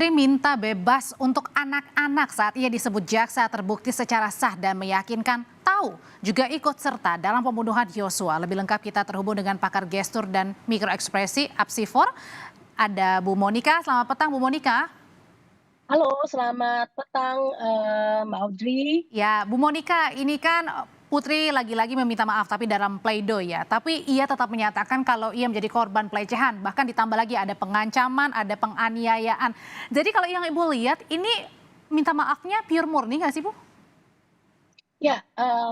Putri minta bebas untuk anak-anak saat ia disebut jaksa terbukti secara sah dan meyakinkan tahu juga ikut serta dalam pembunuhan Yosua. Lebih lengkap kita terhubung dengan pakar gestur dan mikroekspresi Apsifor. Ada Bu Monika. Selamat petang Bu Monika. Halo, selamat petang, Mbak Audrey. Ya, Bu Monika, ini kan Putri lagi-lagi meminta maaf tapi dalam pledoi ya. Tapi ia tetap menyatakan kalau ia menjadi korban pelecehan. Bahkan ditambah lagi ada pengancaman, ada penganiayaan. Jadi kalau yang Ibu lihat ini minta maafnya pure murni nggak sih Bu? Ya,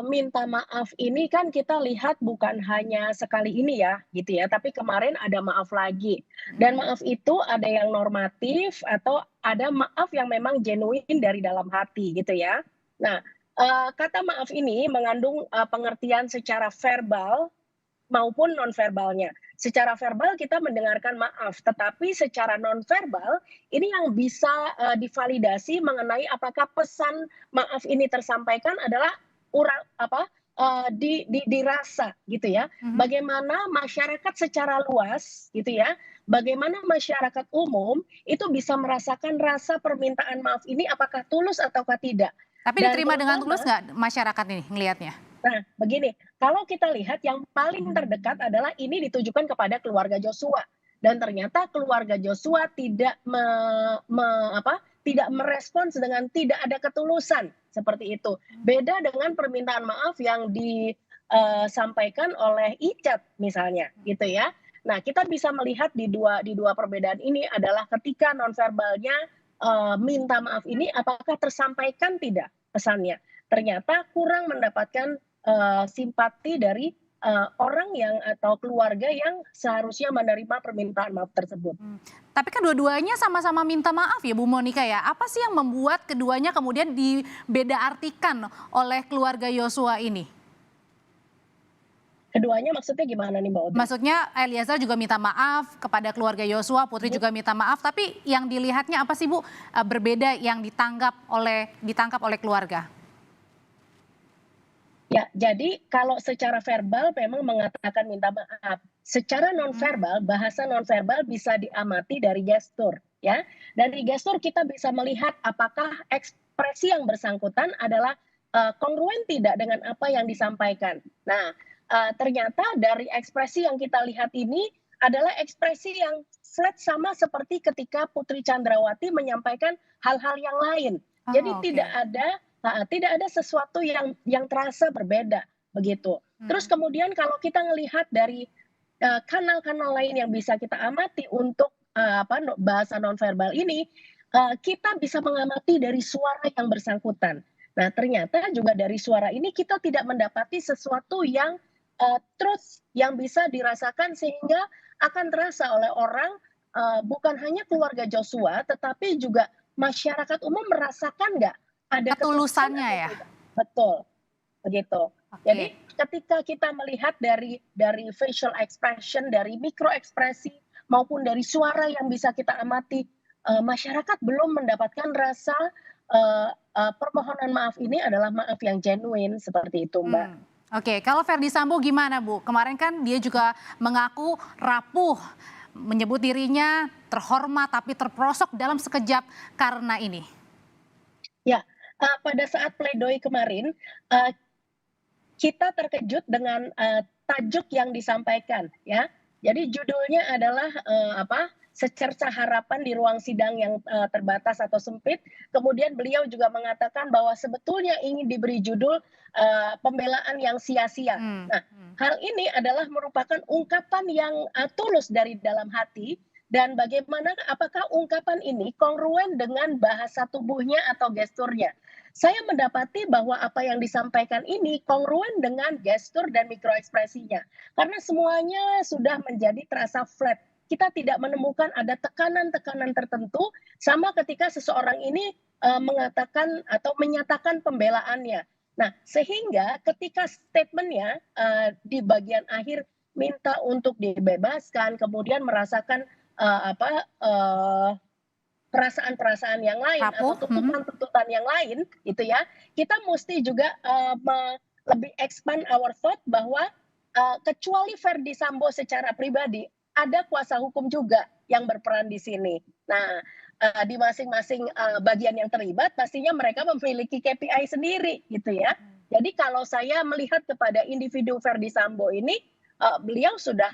minta maaf ini kan kita lihat bukan hanya sekali ini ya, gitu ya, tapi kemarin ada maaf lagi. Dan maaf itu ada yang normatif atau ada maaf yang memang genuine dari dalam hati gitu ya. Nah, kata maaf ini mengandung, pengertian secara verbal maupun nonverbalnya. Secara verbal kita mendengarkan maaf, tetapi secara nonverbal ini yang bisa divalidasi mengenai apakah pesan maaf ini tersampaikan adalah dirasa gitu ya. Mhm. Bagaimana masyarakat secara luas gitu ya, bagaimana masyarakat umum itu bisa merasakan rasa permintaan maaf ini apakah tulus ataukah tidak. Tapi Dan diterima dengan terutama, tulus nggak masyarakat ini ngelihatnya? nah, begini, kalau kita lihat yang paling terdekat adalah ini ditujukan kepada keluarga Joshua dan ternyata keluarga Joshua tidak tidak merespons dengan tidak ada ketulusan seperti itu. Beda dengan permintaan maaf yang disampaikan oleh Icat misalnya, gitu ya. Nah, kita bisa melihat di dua perbedaan ini adalah ketika nonverbalnya minta maaf ini apakah tersampaikan tidak pesannya. Ternyata kurang mendapatkan simpati dari orang yang atau keluarga yang seharusnya menerima permintaan maaf tersebut. Tapi kan dua-duanya sama-sama minta maaf ya Bu Monika ya. Apa sih yang membuat keduanya kemudian dibeda artikan oleh keluarga Yosua ini? Keduanya maksudnya gimana nih Mbak Audrey? Maksudnya Eliezer juga minta maaf kepada keluarga Yosua, Putri juga minta maaf, tapi yang dilihatnya apa sih Bu berbeda yang ditangkap oleh keluarga? Ya, jadi kalau secara verbal memang mengatakan minta maaf. Secara nonverbal, bahasa nonverbal bisa diamati dari gestur, ya. Dari gestur kita bisa melihat apakah ekspresi yang bersangkutan adalah kongruen tidak dengan apa yang disampaikan. Nah, ternyata dari ekspresi yang kita lihat ini adalah ekspresi yang flat sama seperti ketika Putri Chandrawati menyampaikan hal-hal yang lain. Jadi Oh, tidak oke. ada sesuatu yang terasa berbeda, begitu. Terus Hmm. kemudian kalau kita melihat dari, kanal-kanal lain yang bisa kita amati untuk, bahasa nonverbal ini, kita bisa mengamati dari suara yang bersangkutan. Nah, ternyata juga dari suara ini kita tidak mendapati sesuatu yang, truth yang bisa dirasakan sehingga akan terasa oleh orang, bukan hanya keluarga Joshua, tetapi juga masyarakat umum merasakan nggak ada ketulusan Ketulusannya atau ya? tidak? Betul, begitu. Jadi Oke. ketika kita melihat dari facial expression, dari mikro ekspresi maupun dari suara yang bisa kita amati, masyarakat belum mendapatkan rasa, permohonan maaf ini adalah maaf yang genuine, seperti itu, Mbak. Oke, kalau Verdi Sambo gimana Bu? Kemarin kan dia juga mengaku rapuh, menyebut dirinya terhormat tapi terperosok dalam sekejap karena ini. Ya, pada saat pledoi kemarin, eee, kita terkejut dengan, tajuk yang disampaikan ya. Jadi judulnya adalah, secerca harapan di ruang sidang yang, terbatas atau sempit. Kemudian beliau juga mengatakan bahwa sebetulnya ingin diberi judul, pembelaan yang sia-sia. Hmm. Nah, hal ini adalah merupakan ungkapan yang, tulus dari dalam hati dan bagaimana apakah ungkapan ini kongruen dengan bahasa tubuhnya atau gesturnya. Saya mendapati bahwa apa yang disampaikan ini kongruen dengan gestur dan mikroekspresinya. Karena semuanya sudah menjadi terasa flat. Kita tidak menemukan ada tekanan-tekanan tertentu sama ketika seseorang ini mengatakan atau menyatakan pembelaannya. Nah, sehingga ketika statementnya di bagian akhir minta untuk dibebaskan, kemudian merasakan perasaan-perasaan yang lain atau Rapuh. tuntutan-tuntutan yang lain gitu ya, kita mesti juga, lebih expand our thought bahwa, kecuali Verdi Sambo secara pribadi, ada kuasa hukum juga yang berperan di sini. Nah, di masing-masing bagian yang terlibat pastinya mereka memiliki KPI sendiri gitu ya. Jadi kalau saya melihat kepada individu Verdi Sambo ini, beliau sudah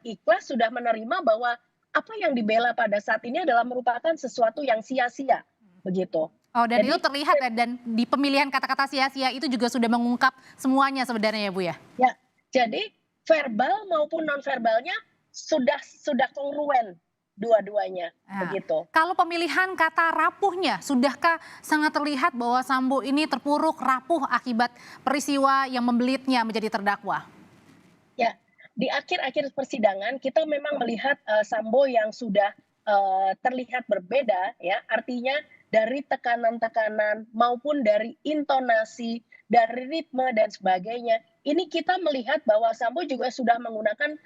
ikhlas, sudah menerima bahwa apa yang dibela pada saat ini adalah merupakan sesuatu yang sia-sia, begitu. Oh, dan itu Jadi terlihat ya, dan di pemilihan kata-kata sia-sia itu juga sudah mengungkap semuanya sebenarnya ya Bu ya? ya, jadi verbal maupun non-verbalnya sudah kongruen dua-duanya, Nah, begitu. kalau pemilihan kata rapuhnya, sudahkah sangat terlihat bahwa Sambo ini terpuruk rapuh akibat peristiwa yang membelitnya menjadi terdakwa? Ya, di akhir-akhir persidangan kita memang melihat Sambo yang sudah terlihat berbeda ya, artinya dari tekanan-tekanan maupun dari intonasi, dari ritme dan sebagainya. Ini kita melihat bahwa Sambo juga sudah menggunakan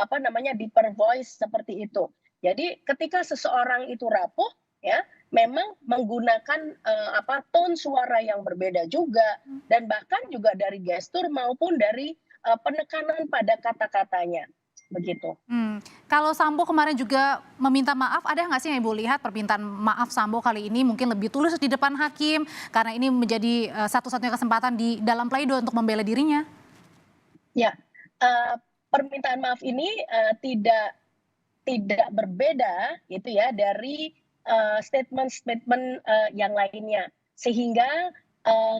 apa namanya deeper voice seperti itu. Jadi ketika seseorang itu rapuh ya, memang menggunakan apa tone suara yang berbeda juga dan bahkan juga dari gestur maupun dari penekanan pada kata-katanya, begitu. Kalau Sambo kemarin juga meminta maaf, ada nggak sih yang Ibu lihat permintaan maaf Sambo kali ini mungkin lebih tulus di depan hakim karena ini menjadi satu-satunya kesempatan di dalam pleido untuk membela dirinya? Ya, permintaan maaf ini tidak berbeda gitu ya dari statement-statement yang lainnya. Sehingga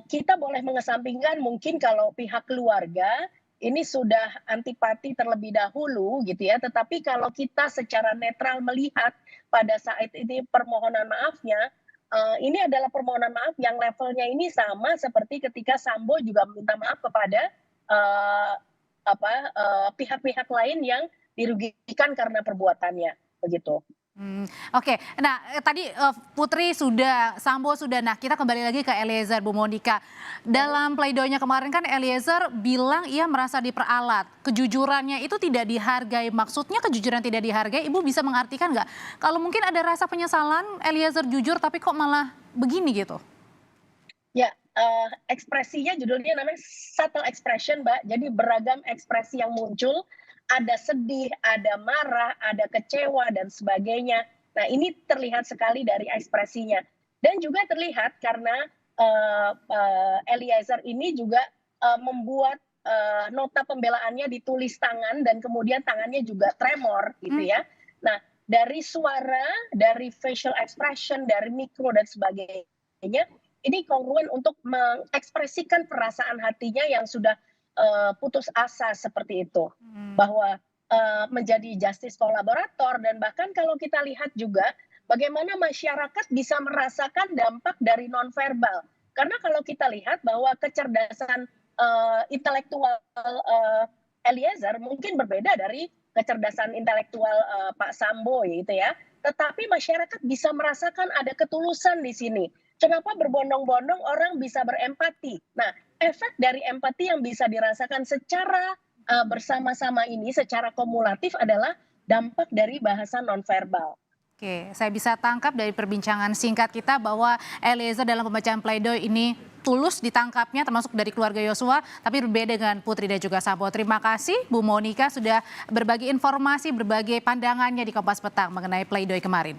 kita boleh mengesampingkan mungkin kalau pihak keluarga ini sudah antipati terlebih dahulu gitu ya, tetapi kalau kita secara netral melihat pada saat ini permohonan maafnya, ini adalah permohonan maaf yang levelnya ini sama seperti ketika Sambo juga meminta maaf kepada eh, pihak-pihak lain yang dirugikan karena perbuatannya, begitu. Oke. Nah, tadi Sambo sudah. Nah, kita kembali lagi ke Eliezer, Bu Monika. Dalam pleidoinya kemarin kan Eliezer bilang ia merasa diperalat. Kejujurannya itu tidak dihargai. Maksudnya kejujuran tidak dihargai, Ibu bisa mengartikan nggak? Kalau mungkin ada rasa penyesalan, Eliezer jujur tapi kok malah begini gitu? Ya, ekspresinya judulnya namanya subtle expression, Mbak. Jadi beragam ekspresi yang muncul, ada sedih, ada marah, ada kecewa dan sebagainya. Nah, ini terlihat sekali dari ekspresinya. Dan juga terlihat karena Eliezer ini juga membuat nota pembelaannya ditulis tangan dan kemudian tangannya juga tremor gitu ya. Nah, dari suara, dari facial expression, dari mikro dan sebagainya, ini kongruen untuk mengekspresikan perasaan hatinya yang sudah putus asa seperti itu, bahwa menjadi justice kolaborator dan bahkan kalau kita lihat juga bagaimana masyarakat bisa merasakan dampak dari nonverbal. Karena kalau kita lihat bahwa kecerdasan intelektual Eliezer mungkin berbeda dari kecerdasan intelektual Pak Sambo gitu ya. Tetapi masyarakat bisa merasakan ada ketulusan di sini. Kenapa berbondong-bondong orang bisa berempati? Nah, efek dari empati yang bisa dirasakan secara bersama-sama ini, secara kumulatif adalah dampak dari bahasa nonverbal. Oke, saya bisa tangkap dari perbincangan singkat kita bahwa Eliezer dalam pembacaan pledoi ini tulus ditangkapnya termasuk dari keluarga Yosua, tapi berbeda dengan Putri dan juga Sambo. Terima kasih Bu Monika sudah berbagi informasi, berbagi pandangannya di Kompas Petang mengenai pledoi kemarin.